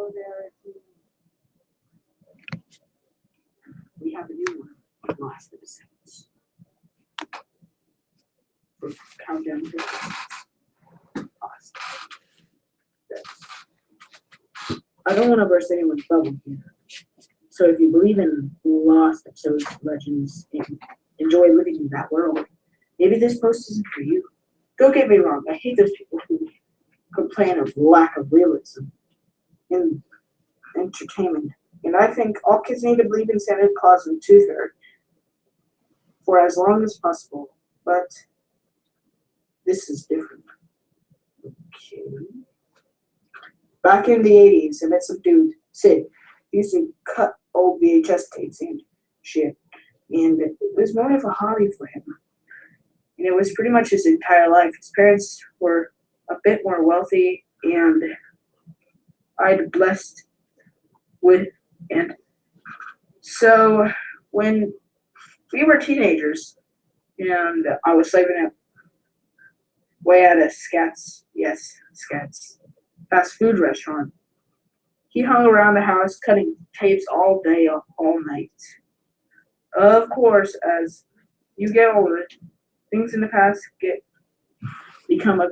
go there. We have a new one. Last of the Saints. For countdown to pasta. I don't want to burst anyone's bubble here. So if you believe in lost episodes, legends, and enjoy living in that world, maybe this post isn't for you. Don't get me wrong, I hate those people who complain of lack of realism in entertainment. And I think all kids need to believe in Santa Claus and Tooth Fairy for as long as possible. But this is different. Okay. Back in the 80s, I met some dude, Sid. He used to cut old VHS tapes and shit. And it was more of a hobby for him. And it was pretty much his entire life. His parents were a bit more wealthy, and I'd blessed with. And so when we were teenagers, and I was slaving it way at a Scats, yes, Scats, fast food restaurant, he hung around the house cutting tapes all day, all night. Of course, as you get older, things in the past become a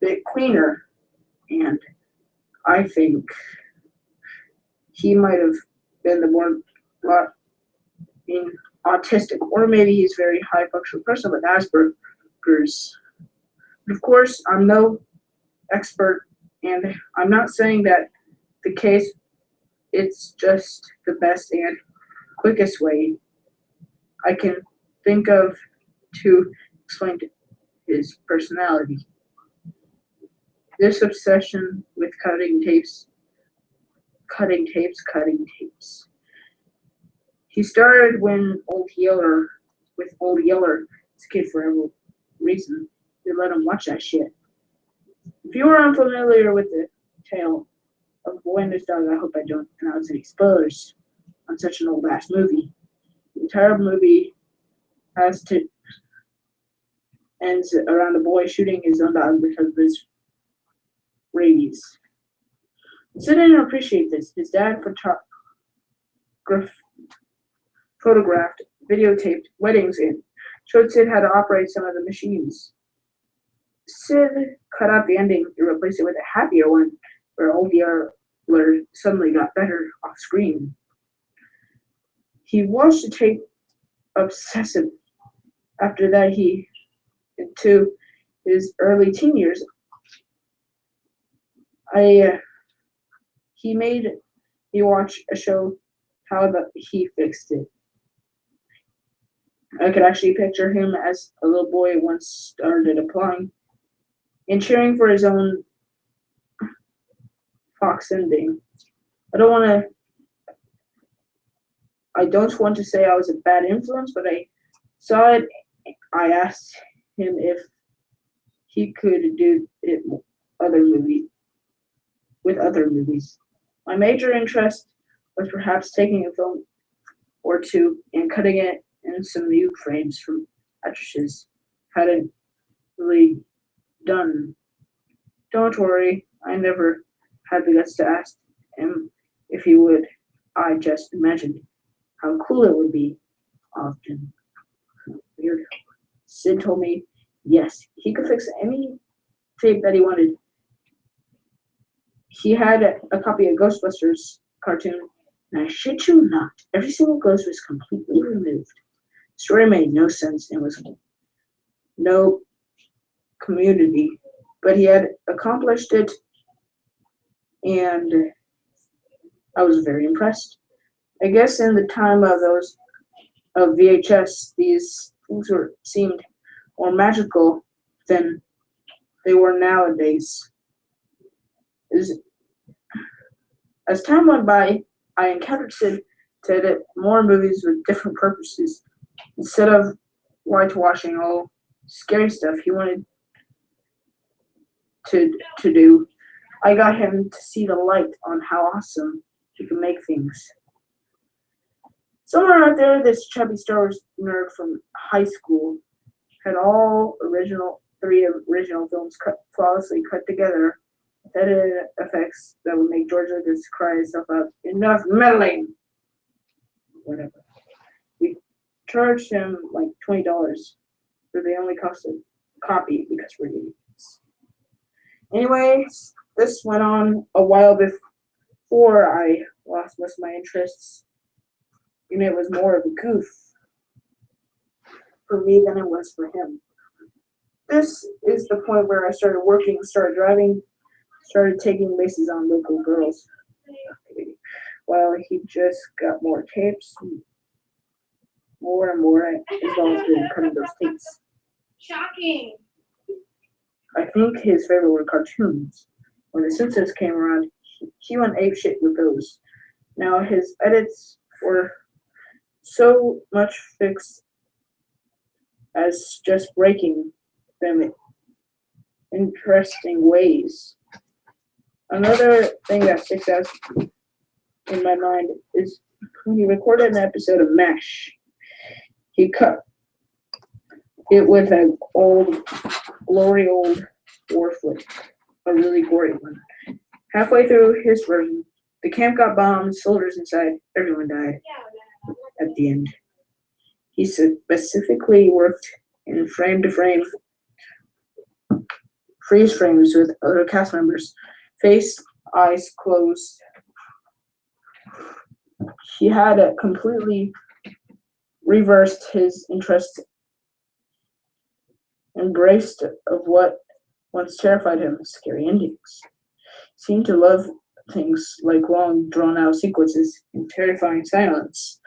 bit cleaner, and I think he might have been the more being autistic, or maybe he's a very high functional person with Asperger's. Of course, I'm no expert, and I'm not saying that the case, it's just the best and quickest way I can think of to explain his personality. This obsession with cutting tapes. He started when Old Yeller was a kid for a reason. They let him watch that shit. If you are unfamiliar with the tale of Boy and His Dog, I hope I don't announce any spoilers on such an old ass movie. The entire movie ends around a boy shooting his own dog because of his rabies. Sid didn't appreciate this. His dad photographed, videotaped weddings and showed Sid how to operate some of the machines. Sid cut out the ending and replaced it with a happier one where Old Yeller suddenly got better off screen. He watched the tape obsessive. After that, into his early teen years, he made me watch a show how he fixed it. I could actually picture him as a little boy once started applying and cheering for his own Fox ending. I don't want to say I was a bad influence, but I saw it. I asked him if he could do it with other movies. My major interest was perhaps taking a film or two and cutting it in some new frames from actresses hadn't really done. Don't worry, I never had the guts to ask him if he would. I just imagined how cool it would be. Often. Weird. Sid told me yes, he could fix any tape that he wanted. He had a copy of Ghostbusters cartoon, and I shit you not, every single ghost was completely removed. The story made no sense and was no community, but he had accomplished it, and I was very impressed. I guess in the time of VHS, these things seemed more magical than they were nowadays. As time went by, I encountered Sid to edit more movies with different purposes. Instead of whitewashing all scary stuff he wanted to do, I got him to see the light on how awesome he could make things. Somewhere out there, this chubby Star Wars nerd from high school had all three original films flawlessly cut together added effects that would make Georgia just cry herself out. Enough meddling! Whatever. We charged him like $20 for the only cost of copy because we're idiots. Anyway, this went on a while before I lost most of my interests. And it was more of a goof for me than it was for him. This is the point where I started working, started driving, started taking laces on local girls. While he just got more tapes, more and more, as well as doing cutting those tapes. Shocking. I think his favorite were cartoons. When The Simpsons came around, he went apeshit with those. Now his edits were so much fixed as just breaking them in interesting ways. Another thing that sticks out in my mind is when he recorded an episode of MASH. He cut it with an glory old war flick, a really gory one. Halfway through his version, the camp got bombed, soldiers inside, everyone died at the end. He specifically worked in frame-to-frame freeze frames with other cast members, face, eyes closed. He had completely reversed his interest, embraced of what once terrified him, scary endings. Seemed to love things like long, drawn-out sequences and terrifying silence.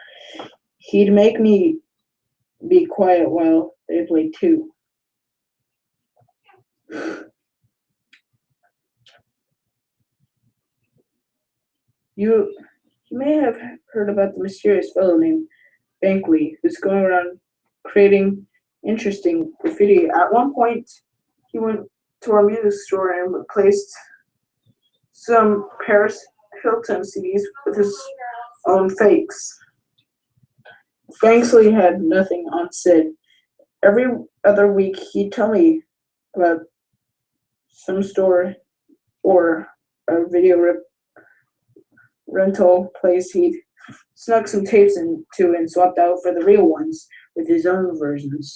He'd make me be quiet while they played too. You may have heard about the mysterious fellow named Bankley, who's going around creating interesting graffiti. At one point, he went to our music store and replaced some Paris Hilton CDs with his own fakes. Bankley had nothing on Sid. Every other week, he'd tell me about some store or a video rental place he'd snuck some tapes into and swapped out for the real ones with his own versions.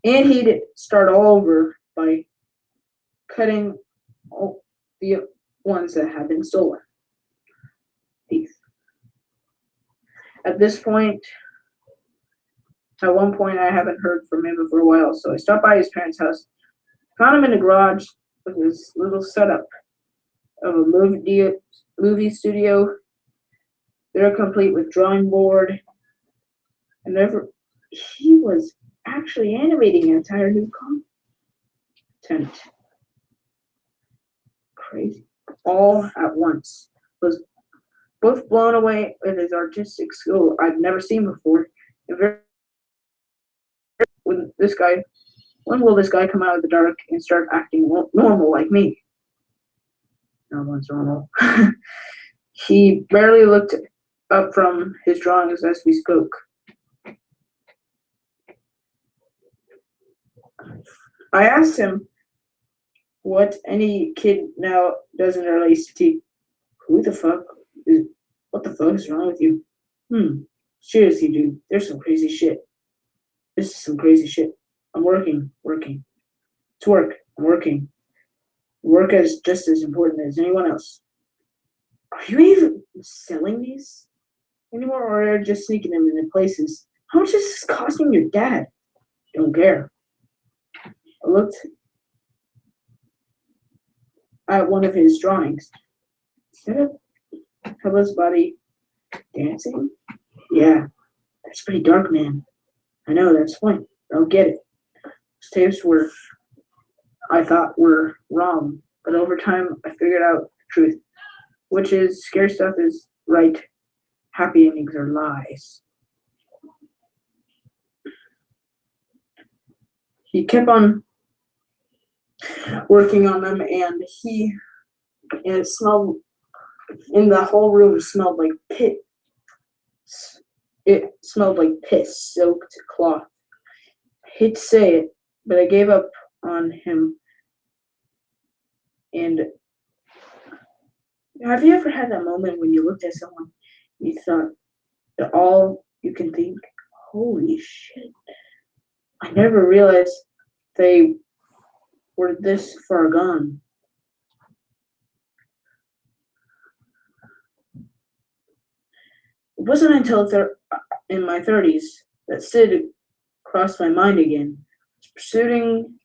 And he'd start all over by cutting all the ones that had been stolen. Thief. At one point, I haven't heard from him for a while, so I stopped by his parents' house, found him in the garage with his little setup of a movie studio. They're complete with drawing board, and he was actually animating an entire new content. Crazy. All at once. Was both blown away with his artistic skill I'd never seen before. And when will this guy come out of the dark and start acting normal like me? No one's normal. He barely looked up from his drawings as we spoke. I asked him what any kid now does in their late teens. What the fuck is wrong with you? Seriously, dude, there's some crazy shit. This is some crazy shit. I'm working. It's work. I'm working. Work is just as important as anyone else. Are you even selling these anymore, or are you just sneaking them into places? How much is this costing your dad? Don't care. I looked at one of his drawings. Instead of Hella's body dancing? Yeah, that's pretty dark, man. I know, that's the point. I don't get it. Those tapes I thought were wrong, but over time I figured out the truth, which is scary stuff is right, happy endings are lies. He kept on working on them, and it smelled, in the whole room smelled like pit. It smelled like piss, soaked cloth. I hate to say it, but I gave up on him And have you ever had that moment when you looked at someone, you thought that all you can think, holy shit, I never realized they were this far gone. It wasn't until in my 30s that Sid crossed my mind again. Pursuing,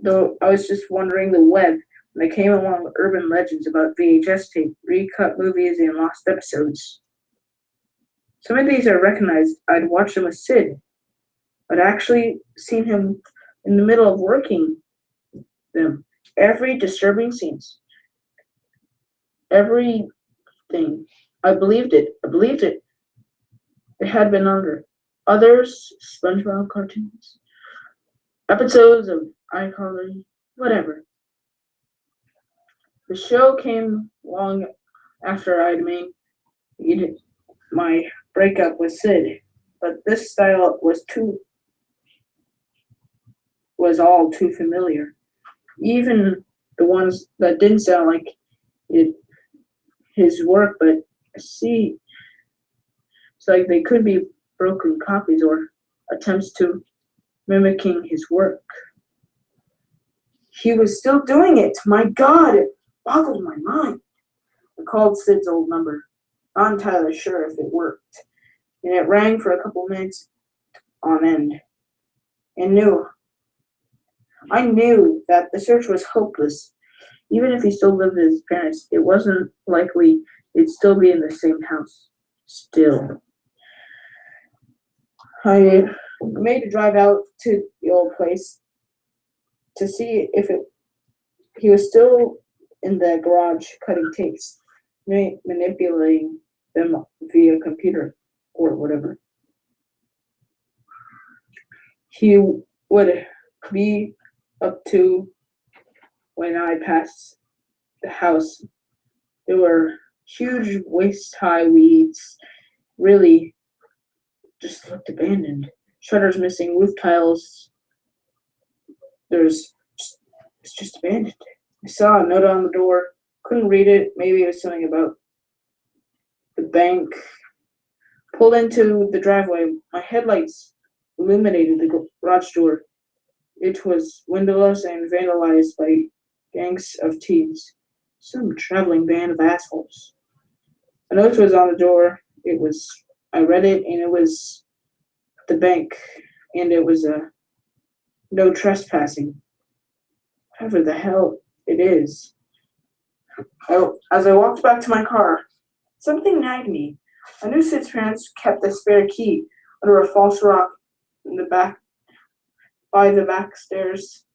though I was just wandering the web when I came along urban legends about VHS tape, recut movies, and lost episodes. Some of these I recognized. I'd watched them with Sid. I'd actually seen him in the middle of working them. Every disturbing scenes, everything. I believed it. I believed it. It had been under. Others, SpongeBob cartoons, episodes of iCarly, whatever. The show came long after I'd made my breakup with Sid, but this style was all too familiar. Even the ones that didn't sound like his work, but see, it's like they could be broken copies or attempts to mimicking his work. He was still doing it. My God, it boggled my mind. I called Sid's old number, not entirely sure if it worked, and it rang for a couple minutes on end. And I knew that the search was hopeless. Even if he still lived with his parents, it wasn't likely he'd still be in the same house. Still. I made a drive out to the old place to see if he was still in the garage cutting tapes, manipulating them via computer or whatever. He would be up to when I passed the house. There were huge waist-high weeds, really just looked abandoned. Shutters missing, roof tiles. It's just abandoned. I saw a note on the door. Couldn't read it. Maybe it was something about the bank. Pulled into the driveway. My headlights illuminated the garage door. It was windowless and vandalized by gangs of teens. Some traveling band of assholes. A note was on the door. I read it, and it was the bank, and it was no trespassing. Whatever the hell it is. As I walked back to my car, something nagged me. I knew Sid's parents kept the spare key under a false rock in the back, by the back stairs.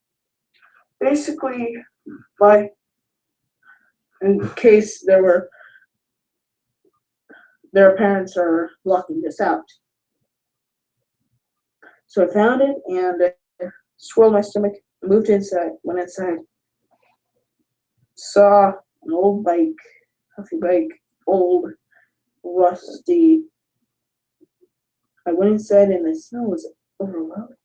Basically, in case their parents are locking this out. So I found it and swirled my stomach, moved inside, went inside. Saw an old bike, huffy bike, old, rusty. I went inside and the smell was overwhelming.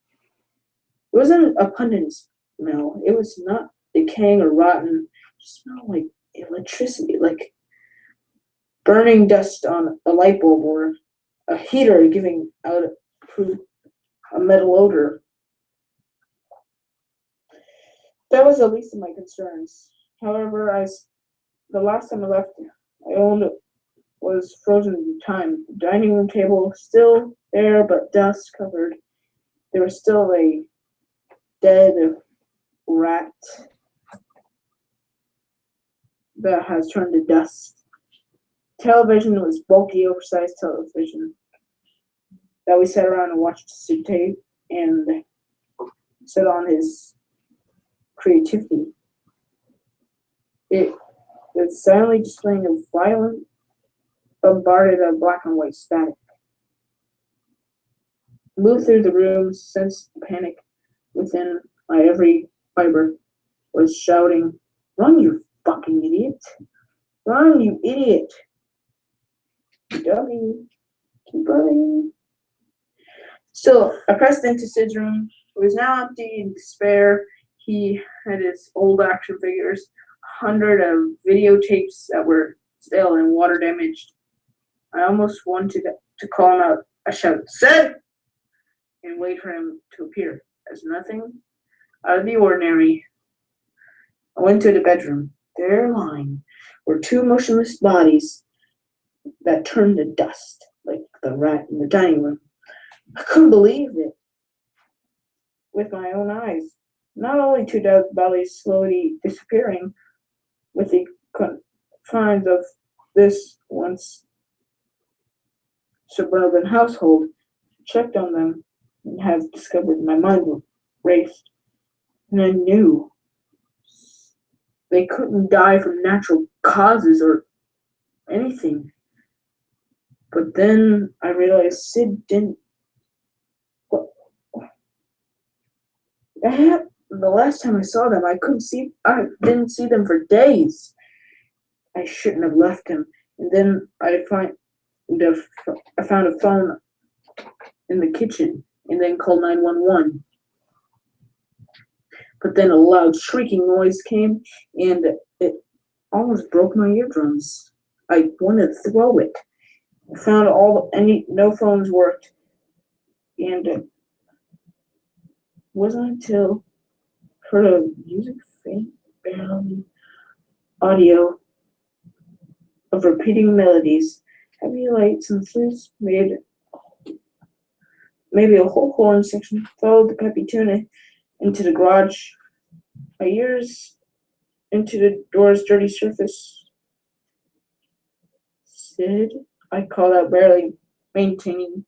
It wasn't a pungent smell. It was not decaying or rotten. It smelled like electricity, like burning dust on a light bulb or a heater giving out a metal odor. That was the least of my concerns. However, the last time I left, I owned was frozen in time. The dining room table still there, but dust covered. There was still a dead rat that has turned to dust. Television was bulky, oversized television that we sat around and watched Sid tape and set on his creativity. It was silently displaying a violent, bombarded of black and white static. Moved through the room, sensed the panic within my every fiber, was shouting, "Run, you fucking idiot! Run, you idiot! Dummy! Keep running!" Still, I pressed into Sid's room. It was now empty in despair. He had his old action figures, hundred of videotapes that were stale and water damaged. I almost wanted to call him out. I shouted, "Sid!" and wait for him to appear. As nothing out of the ordinary, I went to the bedroom. There lying were two motionless bodies that turned to dust, like the rat in the dining room. I couldn't believe it with my own eyes. Not only two dead bodies slowly disappearing with the confines of this once suburban household, checked on them and have discovered my mind raced, and I knew they couldn't die from natural causes or anything. But then I realized Sid didn't. The last time I saw them, I didn't see them for days. I shouldn't have left him. And then I found a phone in the kitchen and then called 911. But then a loud shrieking noise came and it almost broke my eardrums. I wanted to throw it. I found no phones worked, and it wasn't until I heard a music faint, barely audio of repeating melodies, heavy lights and flutes made maybe a whole horn section, followed the peppy tune into the garage. My ears into the door's dirty surface. Sid, I called out, barely maintaining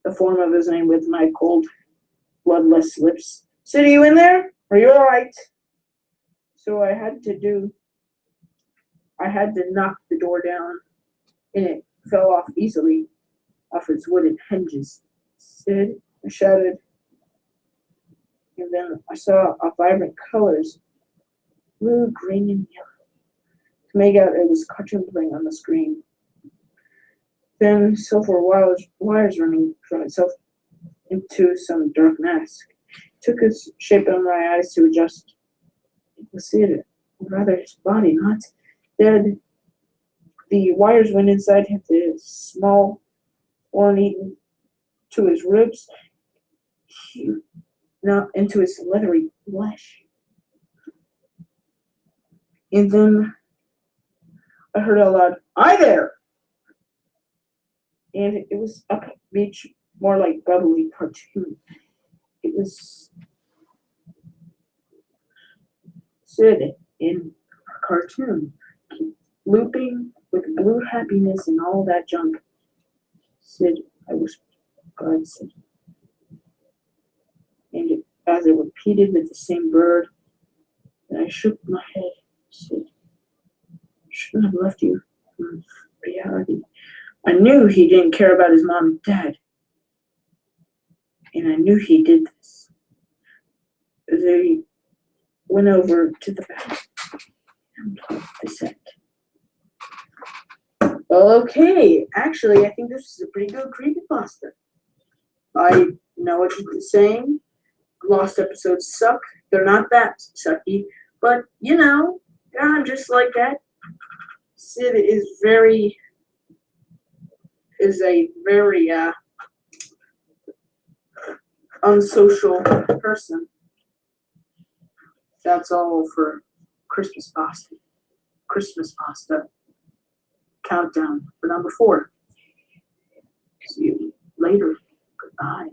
the form of his name with my cold, bloodless lips. Sid, are you in there? Are you all right? So I had to knock the door down, and it fell off easily off its wooden hinges. Sid, I shouted, and then I saw vibrant colors, blue, green, and yellow. To make out it was cartoon playing on the screen. Then silver wires running from itself into some dark mask. It took its shape on my eyes to adjust. It was Sid, rather his body, not dead. The wires went inside the small horn eaten to his ribs, not into his leathery flesh. And then I heard out loud, "Hi there!" And it was upbeat, more like bubbly cartoon. It was Sid in a cartoon, looping with blue happiness and all that junk. Sid, I whispered, God, Sid. And as it repeated with the same bird, and I shook my head, Sid, I shouldn't have left you in reality. I knew he didn't care about his mom and dad. And I knew he did this. They went over to the back and they said, okay, actually, I think this is a pretty good creepypasta. I know what you're saying. Lost episodes suck. They're not that sucky. But, yeah, I'm just like that. Sid is a very unsocial person. That's all for Christmas pasta countdown for number 4. See you later. Goodbye.